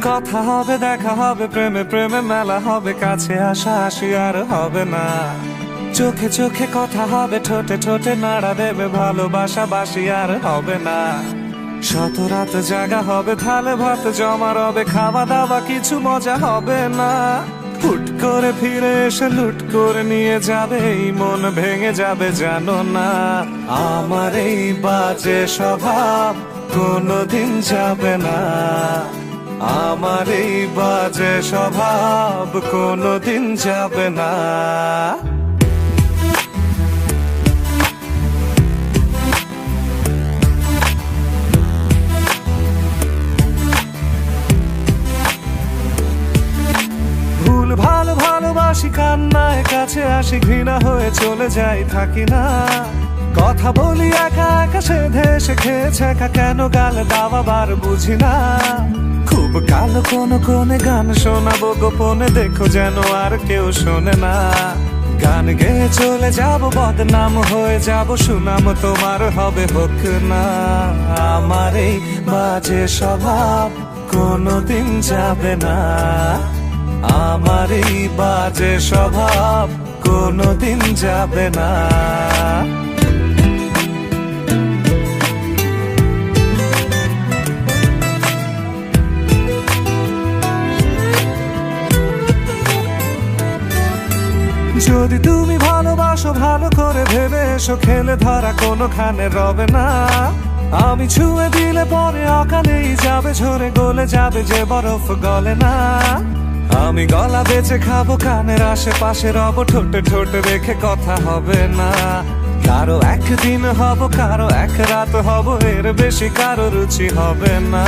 কথা হবে, দেখা হবে, প্রেমে প্রেমে মেলা হবে, কাছে আসা আসি আর হবে না। চোখে চোখে কথা হবে, ঠোঁটে ঠোঁটে নাড়া দেবে, ভালোবাসা বাসি আর হবে না। শত রাত জাগা হবে, থালে ভাত জমা রবে, খাওয়া দাওয়া কিছু মজা হবে না। হুট করে ফিরে এসে লুট করে নিয়ে যাবে, এই মন ভেঙে যাবে জানো না। আমার এই বাজে স্বভাব কোনোদিন যাবে না, আমার এই বাজে স্বভাব কোনোদিন যাবে না। ভুল ভালো ভালোবাসি, কান্নায় কাছে আসি, ঘৃণা হয়ে চলে যাই থাকি না। কথা বলি একা একা, সেধে এসে খেয়েছে একা, কেন গাল দাওয়া বার বুঝি না। খুব কালো কোনে গান শোনাবো গোপনে, দেখো যেন আর কেউ শোনে না। গান গেয়ে চলে যাব, বদনাম হয়ে যাব, সুনাম তোমার হবে হোক না। আমার এই বাজে স্বভাব কোনোদিন যাবে না, আমার এই বাজে স্বভাব কোনোদিন যাবে না। যদি তুমি ভালোবাসো ভালো করে ভেবে এসো, খেলে ধরা কোনোখানে রবে না। আমি ছুঁয়ে দিলে পরে অকালেই যাবে ঝরে, গলে যাবে যে বরফ গলে না। আমি গলা বেঁচে খাবো, কানের আশেপাশে রব, ঠোঁটে ঠোঁটে রেখে কথা হবে না। কারো একদিন হব, কারো এক রাত হব, এর বেশি কারো রুচি হবে না।